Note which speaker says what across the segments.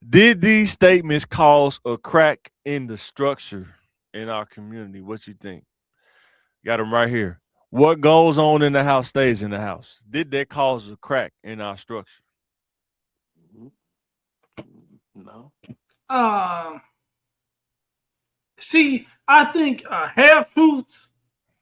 Speaker 1: Did these statements cause a crack in the structure in our community? What you think? Got them right here. What goes on in the house stays in the house. Did that cause a crack in our structure?
Speaker 2: Mhm. No.
Speaker 3: Um, See, I think half truths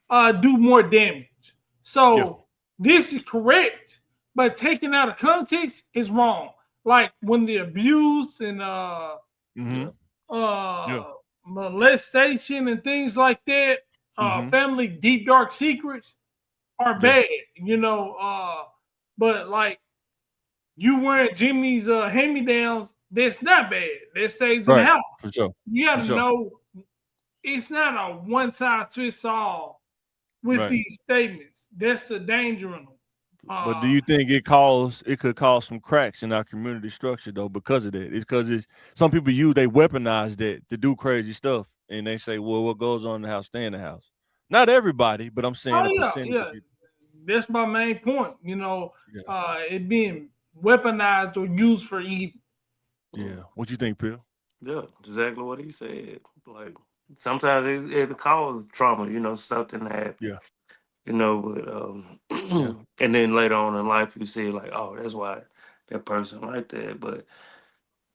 Speaker 3: do more damage.
Speaker 1: Yeah.
Speaker 3: So this is correct, but taken out of context is wrong. Like when the abuse and
Speaker 1: Mm-hmm.
Speaker 2: Yeah.
Speaker 3: uh
Speaker 1: Yeah.
Speaker 3: molestation and things like that,
Speaker 1: Mm-hmm.
Speaker 3: family deep dark secrets are
Speaker 1: Yeah.
Speaker 3: bad, but like you wearing Jimmy's hand me downs, that's not bad. That stays in the
Speaker 1: Right.
Speaker 3: house.
Speaker 1: For sure.
Speaker 3: You
Speaker 1: For
Speaker 3: gotta
Speaker 1: sure.
Speaker 3: know it's not a one size fits all with
Speaker 1: Right.
Speaker 3: these statements. That's the danger in them.
Speaker 1: But do
Speaker 3: Uh,
Speaker 1: you think it could cause some cracks in our community structure though because of that? It's because it's some people they weaponize that to do crazy stuff and they say, well, what goes on in the house, stay in the house. Not everybody, but I'm saying
Speaker 3: oh
Speaker 1: a
Speaker 3: yeah,
Speaker 1: percentage of
Speaker 3: yeah.
Speaker 1: people.
Speaker 3: That's my main point.
Speaker 1: Yeah.
Speaker 3: It being weaponized or used for evil.
Speaker 1: Yeah. What you think, Phil?
Speaker 2: Yeah, exactly what he said. Like sometimes it causes trauma, something happened,
Speaker 1: Yeah.
Speaker 2: but
Speaker 1: Yeah.
Speaker 2: and then later on in life you see like, oh, that's why that person like that. But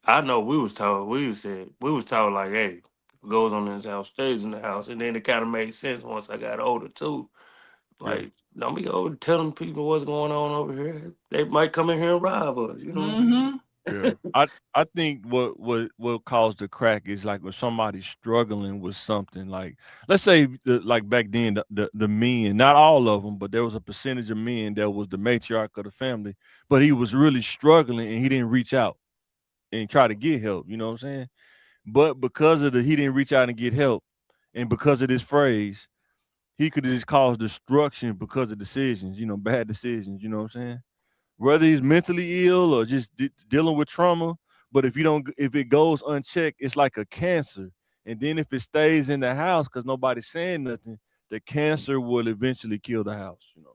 Speaker 2: I know we was told like, hey, what goes on in this house stays in the house, and then it kind of made sense once I got older too.
Speaker 1: Yeah.
Speaker 2: Like, don't be over telling people what's going on over here. They might come in here and rob us. You know what I'm
Speaker 3: Mm-hmm.
Speaker 1: Yeah, I think what caused the crack is like when somebody's struggling with something. Like let's say like back then the men, not all of them, but there was a percentage of men that was the matriarch of the family, but he was really struggling and he didn't reach out and try to get help. You know what I'm saying? But because of the he didn't reach out and get help, and because of this phrase, he could have just caused destruction because of decisions. Bad decisions. You know what I'm saying? Whether he's mentally ill or just dealing with trauma. But if it goes unchecked, it's like a cancer. And then if it stays in the house because nobody's saying nothing, the cancer will eventually kill the house. You know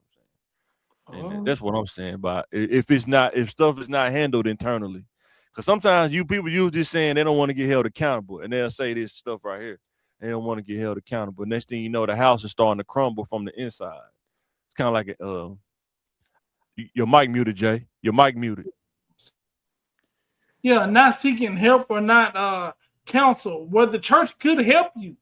Speaker 1: what I'm saying? And
Speaker 2: saying?
Speaker 1: that's what I'm saying. But if stuff is not handled internally, because sometimes people use this saying they don't want to get held accountable, and they'll say this stuff right here. They don't want to get held accountable. Next thing you know, the house is starting to crumble from the inside. It's kind of like your mic muted, Jay. Your mic muted.
Speaker 3: Yeah, not seeking help or not counsel. Where the church could help you,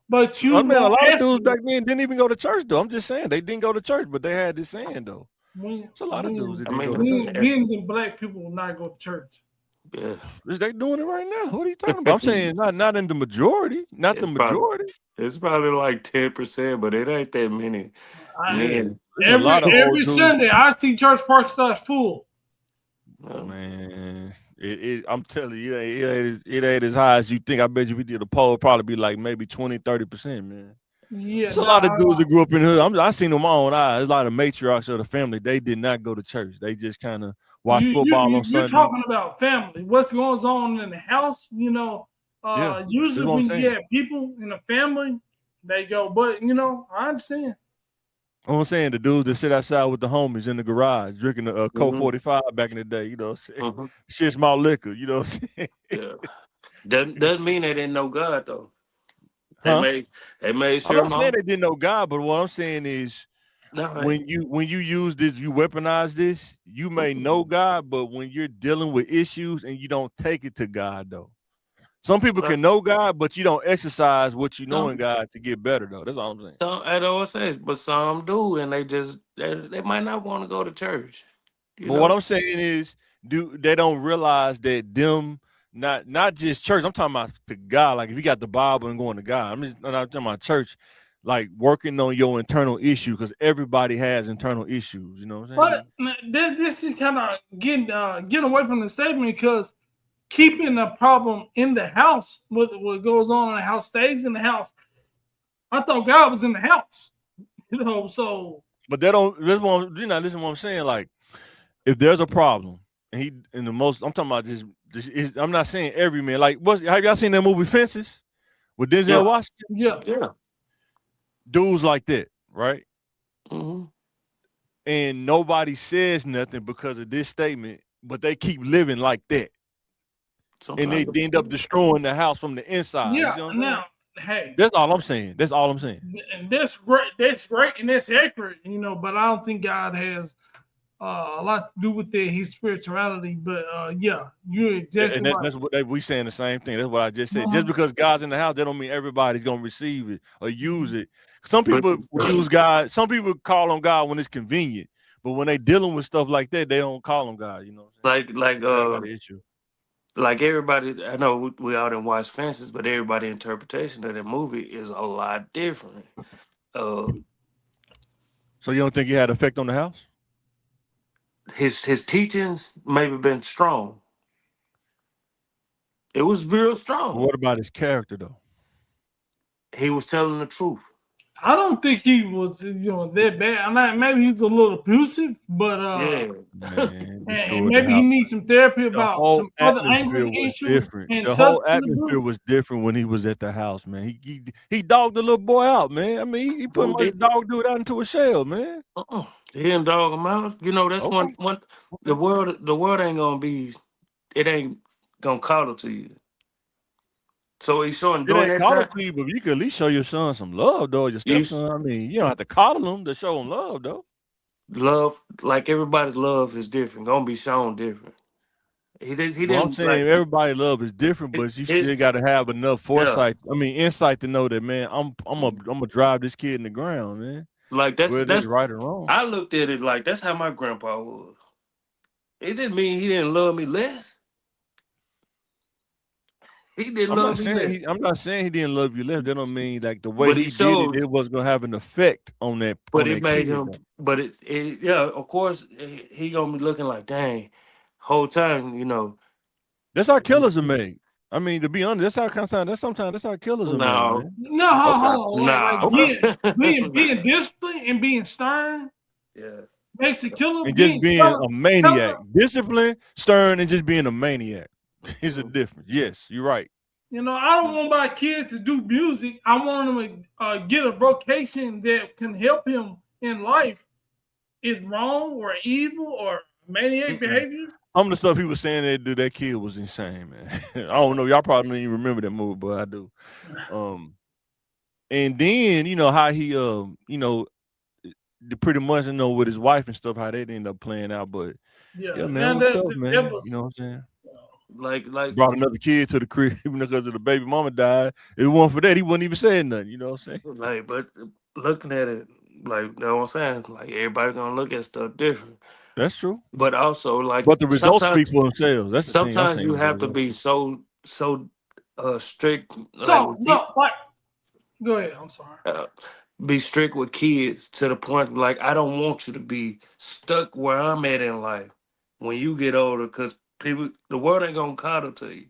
Speaker 3: but
Speaker 1: I
Speaker 3: you
Speaker 1: mean, a
Speaker 3: won't
Speaker 1: lot of
Speaker 3: ask
Speaker 1: dudes
Speaker 3: for
Speaker 1: back
Speaker 3: it.
Speaker 1: then didn't even go to church, though. I'm just saying they didn't go to church, but they had this saying though.
Speaker 3: When
Speaker 1: It's a lot of dudes
Speaker 3: when
Speaker 1: that
Speaker 2: I
Speaker 1: didn't
Speaker 2: mean,
Speaker 1: go to church.
Speaker 3: when black people will not go to church.
Speaker 2: yeah,
Speaker 1: Is they doing it right now? What are you talking about? I'm saying not in the majority, not the
Speaker 2: it's probably
Speaker 1: majority.
Speaker 2: it's probably like 10%, but it ain't that many
Speaker 3: I,
Speaker 1: Yeah,
Speaker 2: men.
Speaker 1: there's a
Speaker 3: every
Speaker 1: lot of old
Speaker 3: every
Speaker 1: dudes.
Speaker 3: Sunday I see church park starts full.
Speaker 1: Man, I'm telling you, it ain't as high as you think. I bet you if we did a poll, it'd probably be like maybe 20, 30%, man.
Speaker 3: Yeah,
Speaker 1: It's a lot of dudes
Speaker 3: nah.
Speaker 1: that grew up in hood. I seen them with my own eyes. There's a lot of matriarchs of the family. They did not go to church. They just kind of watch football on
Speaker 3: You're
Speaker 1: Sunday.
Speaker 3: talking about family. What's going on in the house?
Speaker 1: Yeah, that's
Speaker 3: Usually
Speaker 1: what I'm
Speaker 3: when you
Speaker 1: saying.
Speaker 3: have people in a family, they go. But I understand.
Speaker 1: I'm saying the dudes that sit outside with the homies in the garage drinking a Coke
Speaker 2: Hmm.
Speaker 1: 45 back in the day,
Speaker 2: Hmm.
Speaker 1: shit small liquor, what I'm saying?
Speaker 2: Yeah, doesn't mean they didn't know God though. They
Speaker 1: Huh?
Speaker 2: made they made
Speaker 1: I'm
Speaker 2: sure
Speaker 1: not saying
Speaker 2: mom.
Speaker 1: they didn't know God, but what I'm saying is
Speaker 2: All right.
Speaker 1: when you use this, you weaponize this, you may know God, but when you're dealing with issues and you don't take it to God though. Some people
Speaker 2: Right.
Speaker 1: can know God, but you don't exercise what you know in
Speaker 2: Some
Speaker 1: God to get better though. That's all I'm saying.
Speaker 2: I always say, but some do, and they might not want to go to church. You
Speaker 1: But what
Speaker 2: know.
Speaker 1: I'm saying is, do they don't realize that them not just church. I'm talking about to God. Like if you got the Bible and going to God, I'm not talking about church. Like working on your internal issue because everybody has internal issues. You know what I'm
Speaker 3: But
Speaker 1: saying?
Speaker 3: this is kind of getting away from the statement because keeping a problem in the house, what goes on in the house stays in the house. I thought God was in the house, So
Speaker 1: But they don't. This is what I'm saying. Like if there's a problem, and he in the most, I'm talking about I'm not saying every man. Like have y'all seen that movie Fences with Denzel
Speaker 2: Yeah.
Speaker 1: Washington?
Speaker 3: yeah,
Speaker 2: Yeah.
Speaker 1: Dudes like that, right?
Speaker 2: Hmm.
Speaker 1: And nobody says nothing because of this statement, but they keep living like that. and they end up destroying the house from the inside.
Speaker 3: Yeah.
Speaker 1: You know
Speaker 3: Now, hey,
Speaker 1: that's all I'm saying. That's all I'm saying.
Speaker 3: and that's great. That's great, and that's accurate. But I don't think God has a lot to do with his spirituality. But yeah, you're exactly
Speaker 1: and
Speaker 3: right.
Speaker 1: That's what we saying the same thing. That's what I just said. Just because God's in the house, that don't mean everybody's gonna receive it or use it. Some people use God. Some people call on God when it's convenient, but when they dealing with stuff like that, they don't call on God.
Speaker 2: Like everybody, I know we all didn't watch Fences, but everybody's interpretation of that movie is a lot different.
Speaker 1: So you don't think he had effect on the house?
Speaker 2: His teachings maybe been strong. It was real strong.
Speaker 1: What about his character though?
Speaker 2: He was telling the truth.
Speaker 3: I don't think he was, that bad. Maybe he's a little abusive, but
Speaker 1: Man,
Speaker 3: and maybe he needs some therapy about some other anger issues.
Speaker 1: Different. The whole atmosphere was different when he was at the house, man. He dogged the little boy out, man. I mean, he put my dog dude out into a shell, man.
Speaker 2: He didn't dog him out. That's one. The world ain't gonna be. It ain't gonna coddle to you. So he's showing
Speaker 1: it ain't coddle to you, but you can at least show your son some love, though. Your stepson. I mean, you don't have to coddle him to show him love, though.
Speaker 2: Love, like everybody's love, is different. Gonna be shown different. He didn't.
Speaker 1: I'm saying everybody's love is different, but you still got to have enough foresight. Yeah. I mean, insight to know that, man. I'm gonna drive this kid in the ground, man.
Speaker 2: Like that's
Speaker 1: right or wrong.
Speaker 2: I looked at it like that's how my grandpa was. It didn't mean he didn't love me less. He didn't love me less.
Speaker 1: I'm not saying he didn't love you less. That don't mean like the way he did it was gonna have an effect on that.
Speaker 2: But it made him. Though. But it of course, he gonna be looking like, dang, whole time,
Speaker 1: That's how killers are made. I mean, to be honest, sometimes that's how killers are made.
Speaker 3: No, being disciplined and being stern.
Speaker 2: Yeah.
Speaker 3: Makes a killer.
Speaker 1: And just being a maniac. Disciplined, stern, and just being a maniac. Is a difference. Yes, you're right.
Speaker 3: I don't want my kids to do music. I want them to get a vocation that can help him in life. Is wrong or evil or maniac behavior?
Speaker 1: Some of the stuff he was saying that kid was insane, man. I don't know. Y'all probably don't even remember that movie, but I do. And then how he pretty much with his wife and stuff, how they ended up playing out. But yeah man, it was tough, man. You know what I'm saying?
Speaker 2: Like
Speaker 1: brought another kid to the crib because of the baby mama died. If it wasn't for that, he wouldn't even say nothing. You know what I'm saying?
Speaker 2: Like, but looking at it, like you know what I'm saying, like everybody's gonna look at stuff different.
Speaker 1: That's true.
Speaker 2: But also,
Speaker 1: but the results speak for themselves. That's
Speaker 2: sometimes you have to be so strict.
Speaker 3: So go ahead. I'm sorry.
Speaker 2: Be strict with kids to the point like I don't want you to be stuck where I'm at in life when you get older, because the world ain't gonna coddle to you.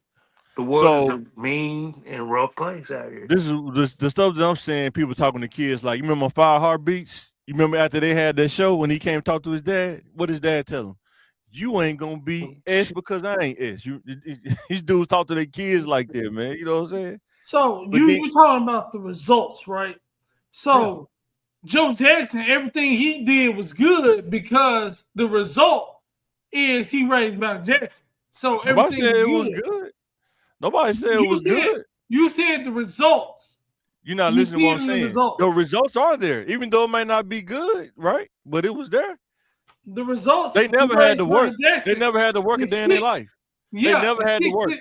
Speaker 2: The world is a mean and rough place out here.
Speaker 1: This is the stuff that I'm saying. People talking to kids like, you remember 5 Heartbeats? You remember after they had that show when he came to talk to his dad? What did his dad tell him? You ain't gonna be S because I ain't S. These dudes talk to their kids like that, man. You know what I'm saying?
Speaker 3: So you're talking about the results, right? So Joe Jackson, everything he did was good because the result is he raised Michael Jackson. So everything
Speaker 1: was good. Nobody said it was good.
Speaker 3: You said the results.
Speaker 1: You're not listening to what I'm saying. The results are there, even though it might not be good, right? But it was there.
Speaker 3: The results.
Speaker 1: They never had to work. They never had to work a day in their life.
Speaker 3: Yeah,
Speaker 1: they never had to work.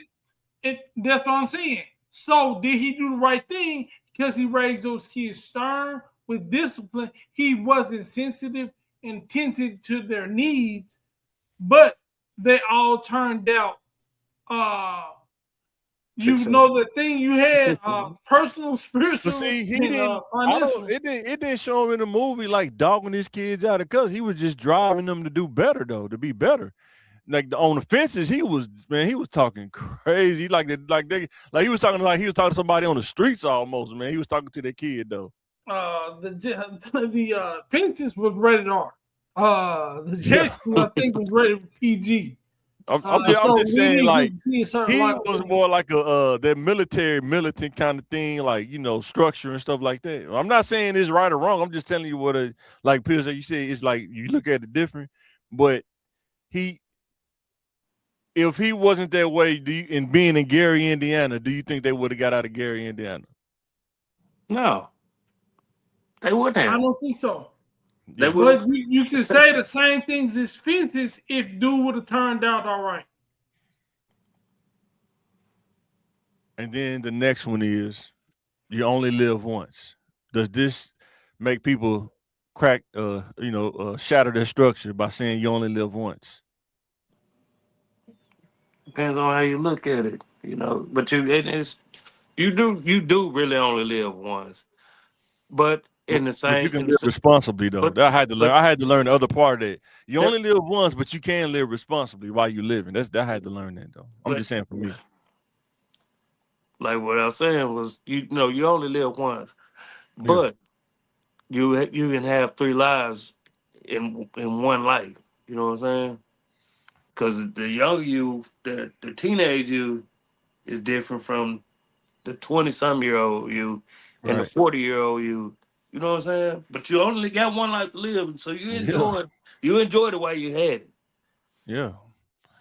Speaker 3: That's what I'm saying. So did he do the right thing because he raised those kids stern with discipline? He wasn't sensitive and attentive to their needs, but they all turned out. The thing you had personal, spiritual.
Speaker 1: But see, he didn't. It didn't show him in the movie like dogging his kids out because he was just driving them to do better, though, to be better. Like on the fences, he was talking crazy. He was talking to somebody on the streets almost, man. He was talking to that kid though.
Speaker 3: The fences was rated R. The Jackson, I think, was rated PG.
Speaker 1: I'm just saying, like, he was more like that militant kind of thing, like, structure and stuff like that. I'm not saying it's right or wrong. I'm just telling you what, like Pierce, you said, it's like you look at it different. But he if he wasn't that way, and being in Gary, Indiana, do you think they would have got out of Gary, Indiana?
Speaker 2: No, they wouldn't
Speaker 3: I
Speaker 2: have.
Speaker 3: don't think so.
Speaker 2: They
Speaker 1: Yeah.
Speaker 2: would.
Speaker 3: But you can say the same things as Fences if dude would have turned out all right.
Speaker 1: And then the next one is you only live once. Does this make people crack, shatter their structure by saying you only live once?
Speaker 2: Depends on how you look at it, you know. But you do really only live once. But in the
Speaker 1: But you
Speaker 2: same
Speaker 1: can
Speaker 2: in the
Speaker 1: live
Speaker 2: s-
Speaker 1: responsibly though.
Speaker 2: but
Speaker 1: That I had to learn.
Speaker 2: but
Speaker 1: I had to learn the other part of it. You
Speaker 2: that
Speaker 1: only live once, but you can live responsibly while you living. That I had to learn that though. I'm
Speaker 2: but
Speaker 1: just saying for me.
Speaker 2: like what I was saying was you know you only live once,
Speaker 1: Yeah.
Speaker 2: but you can have three lives in one life. You know what I'm saying? Because the young you, the teenage you, is different from the 20-some-year-old you and the
Speaker 1: Right.
Speaker 2: 40-year-old you. You know what I'm saying? But you only got one life to live, so
Speaker 1: Yeah.
Speaker 2: you enjoyed it while you had it.
Speaker 1: Yeah.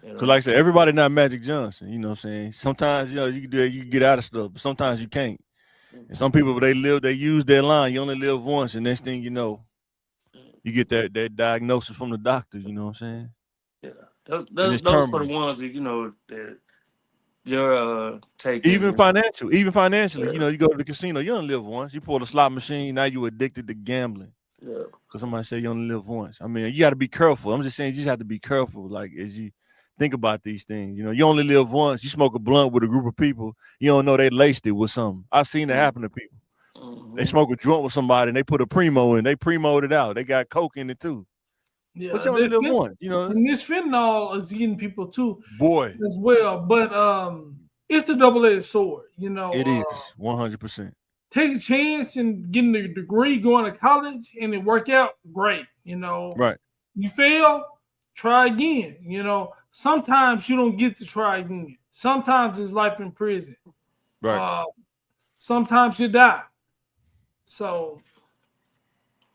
Speaker 2: You
Speaker 1: Cause like
Speaker 2: know.
Speaker 1: I said, everybody not Magic Johnson. You know what I'm saying? Sometimes you can get out of stuff, but sometimes you can't. And some people they use their line. You only live once, and next thing you know, you get that diagnosis from the doctor. You know what I'm saying?
Speaker 2: Yeah, those,
Speaker 1: And
Speaker 2: those
Speaker 1: it's
Speaker 2: those for
Speaker 1: terminal.
Speaker 2: the ones that you know that you're
Speaker 1: Even
Speaker 2: taking.
Speaker 1: financially,
Speaker 2: Yeah,
Speaker 1: you go to the casino, you only live once. You pull the slot machine, now you addicted to gambling.
Speaker 2: yeah.
Speaker 1: Because somebody say you only live once. I mean, you got to be careful. I'm just saying, you just have to be careful, like as you think about these things. You only live once. You smoke a blunt with a group of people, you don't know they laced it with something. I've seen it happen to people. They
Speaker 2: Mm-hmm.
Speaker 1: smoke a joint with somebody and they put a primo in. They primoed it out. They got coke in it too. But
Speaker 3: Yeah,
Speaker 1: you only live once.
Speaker 3: and this fentanyl is getting people too
Speaker 1: Boy,
Speaker 3: as well. But it's the double-edged sword.
Speaker 1: it is 100%.
Speaker 3: Take a chance and getting a degree, going to college, and it work out great.
Speaker 1: Right,
Speaker 3: You fail, try again. Sometimes you don't get to try again. Sometimes it's life in prison.
Speaker 1: right.
Speaker 3: Uh, sometimes you die. So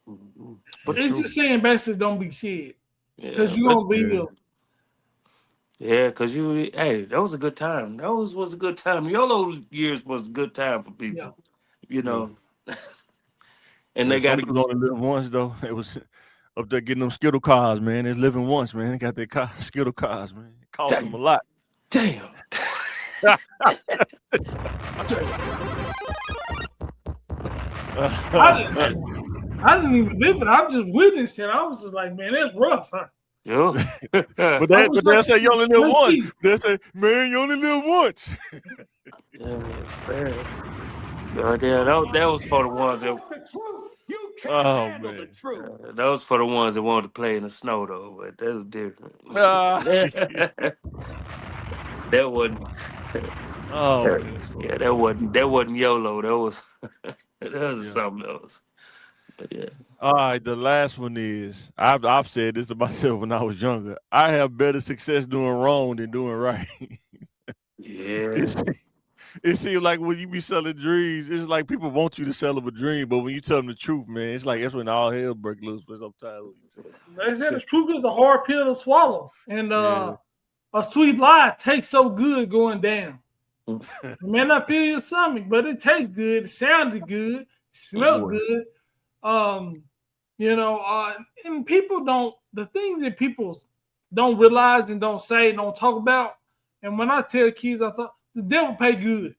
Speaker 2: Mm-hmm. But
Speaker 1: That's
Speaker 3: it's
Speaker 1: true.
Speaker 3: just saying basically don't be scared
Speaker 2: yeah,
Speaker 3: because you're
Speaker 2: but
Speaker 3: gonna
Speaker 1: Yeah,
Speaker 3: live.
Speaker 2: yeah, because hey, that was a good time. That was a good time. YOLO years was a good time for
Speaker 3: Yeah.
Speaker 2: people, you
Speaker 1: yeah.
Speaker 2: know. And
Speaker 1: Yeah,
Speaker 2: they got
Speaker 1: some
Speaker 2: to,
Speaker 1: dudes only live once though. It was up there getting them Skittle cars, man. They're living once, man. They got their Skittle cars, man. It cost them a
Speaker 2: damn,
Speaker 1: lot.
Speaker 2: damn.
Speaker 3: I didn't even live it. I just witnessed it. I was just like, man, that's rough. Huh?
Speaker 2: Yeah.
Speaker 1: But
Speaker 3: I was
Speaker 1: they'll
Speaker 3: like,
Speaker 1: say you only live
Speaker 3: let's
Speaker 1: once.
Speaker 3: see.
Speaker 1: They'll say, man, you only live once.
Speaker 2: Yeah, man. Yeah, that was for the ones that
Speaker 1: Oh man.
Speaker 2: that was for the ones that wanted to play in the snow though, but that's different.
Speaker 1: Ah,
Speaker 2: That wasn't.
Speaker 1: oh man, that's
Speaker 2: Yeah,
Speaker 1: funny.
Speaker 2: that wasn't YOLO. That was that was
Speaker 1: Yeah.
Speaker 2: something else. But yeah,
Speaker 1: All right, the last one is I've said this to myself when I was younger. I have better success doing wrong than doing right.
Speaker 2: yeah.
Speaker 1: it's, it seems like when you be selling dreams, it's like people want you to sell them a dream, but when you tell them the truth, man, it's like that's when all hell breaks loose. But sometimes,
Speaker 3: They said the truth is a hard pill to swallow, and
Speaker 1: yeah,
Speaker 3: a sweet lie tastes so good going down. It may not fill your stomach, but it tastes good. It sounded good. It smelled
Speaker 1: boy,
Speaker 3: good. Um, and people don't. The things that people don't realize and don't say, don't talk about. And when I tell kids, I thought the devil pay good.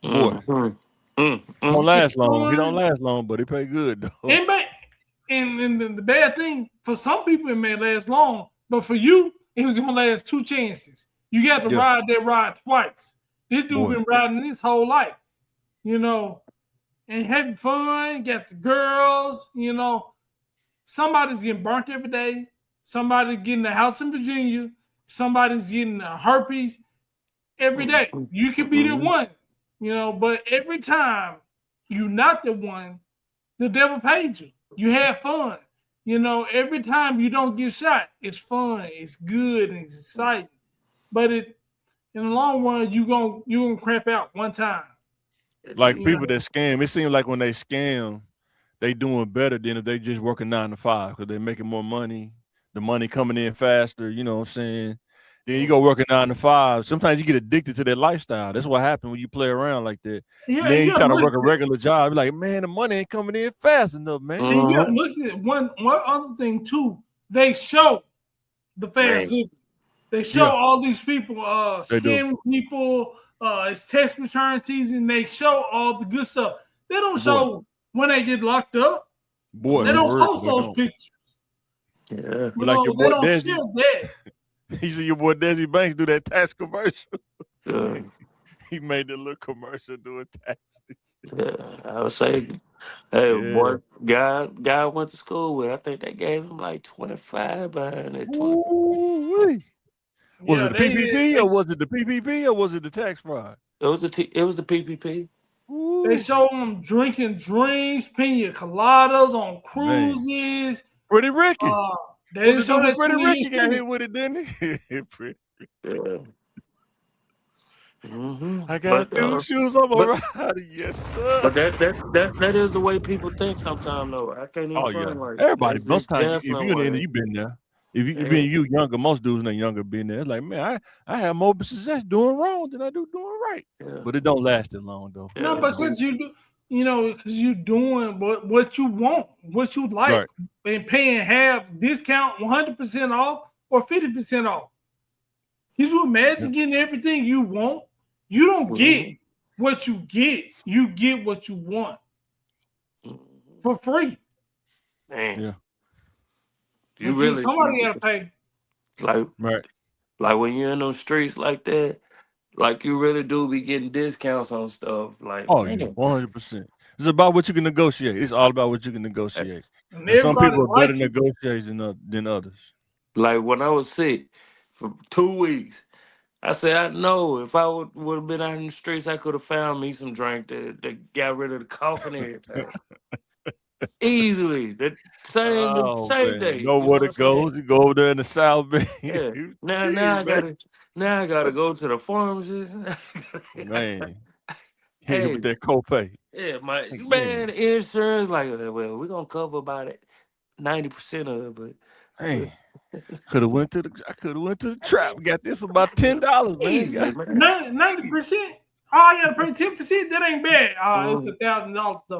Speaker 1: boy,
Speaker 2: Mhm.
Speaker 1: don't
Speaker 3: It's
Speaker 1: last long. He don't
Speaker 3: fun.
Speaker 1: last long, but he pay good though.
Speaker 3: And, and the bad thing for some people it may last long, but for you it was gonna last two chances. You got to
Speaker 1: Yeah,
Speaker 3: ride that ride twice. This dude
Speaker 1: boy,
Speaker 3: been riding his whole life, you know, and having fun. Got the girls, Somebody's getting burnt every day. Somebody's getting a house in Virginia. Somebody's getting herpes every day. You could be the
Speaker 2: Mhm.
Speaker 3: one, but every time you're not the one, the devil paid you. You had fun. Every time you don't get shot, it's fun, it's good, and it's exciting. But in the long run, you gonna crap out one time.
Speaker 1: like
Speaker 3: You
Speaker 1: people that
Speaker 3: know,
Speaker 1: scam. It seems like when they scam, they doing better than if they just working 9 to 5 because they're making more money. The money coming in faster. You know what I'm saying? Then you go work a 9 to 5. Sometimes you get addicted to that lifestyle. That's what happens when you play around like that.
Speaker 3: Yeah,
Speaker 1: Then you try to work a
Speaker 3: look,
Speaker 1: regular job. You're like, man, the money ain't coming in fast enough, man.
Speaker 3: and you gotta look at one other thing too. They show the fast food. They show all these people scamming people. It's tax return season. They show all the good stuff. They don't show when they get locked up.
Speaker 1: Boy,
Speaker 3: they don't
Speaker 1: for real,
Speaker 3: post
Speaker 1: they
Speaker 3: those
Speaker 1: don't.
Speaker 3: pictures.
Speaker 2: Yeah.
Speaker 1: But like your boy Desi,
Speaker 3: share that.
Speaker 1: you see your boy Desi Banks do that tax commercial.
Speaker 2: Yeah.
Speaker 1: He made the little commercial doing taxes.
Speaker 2: Yeah, I would say, hey, boy, guy went to school with. I think they gave him like 25 behind it. 20.
Speaker 1: Ooh-wee. Was it the PPP or was it the PPP or was it the tax fraud?
Speaker 2: It was the PPP.
Speaker 1: Ooh.
Speaker 3: They show them drinking drinks, pina coladas on cruises.
Speaker 1: Pretty Ricky.
Speaker 3: They show that
Speaker 1: Pretty Ricky got hit with it, didn't he? Pretty.
Speaker 2: Yeah. Mm-hmm.
Speaker 1: I got new shoes on my ride. Yes, sir.
Speaker 2: But that is the way people think sometimes, though. I can't even front like
Speaker 1: everybody. Most times, if
Speaker 2: definitely
Speaker 1: you're in there, you've been there. If you younger, most dudes and younger been there. It's like, man, I have more success doing wrong than I do doing right.
Speaker 2: Yeah.
Speaker 1: But it don't last that long though.
Speaker 3: No, but since you do, because you're doing what you want, what you like, and paying half discount, 100% off, or 50% off. Can you imagine getting everything you want? You don't get what you get. You get what you want for free.
Speaker 2: Man.
Speaker 1: Yeah.
Speaker 2: You really
Speaker 3: somebody gotta pay.
Speaker 2: Like when you're in those streets like that, like you really do be getting discounts on stuff. Like
Speaker 1: 100%. It's about what you can negotiate. It's all about what you can negotiate. And some people are better negotiators than others.
Speaker 2: Like when I was sick for 2 weeks, I said, I know if I would have been out in the streets, I could have found me some drink that got rid of the cough and everything. Easily. The same day.
Speaker 1: You know what it goes. You go over there in the South Bay.
Speaker 2: Yeah. Now I gotta go to the pharmacist.
Speaker 1: Man. Hey, with that copay.
Speaker 2: Yeah, man, insurance, like, well, we're gonna cover about 90% of it, but
Speaker 1: man. I could have went to the trap, got this for about $10, man.
Speaker 3: 90%. Oh, I gotta pay 10%. That ain't bad. It's $1,000 though.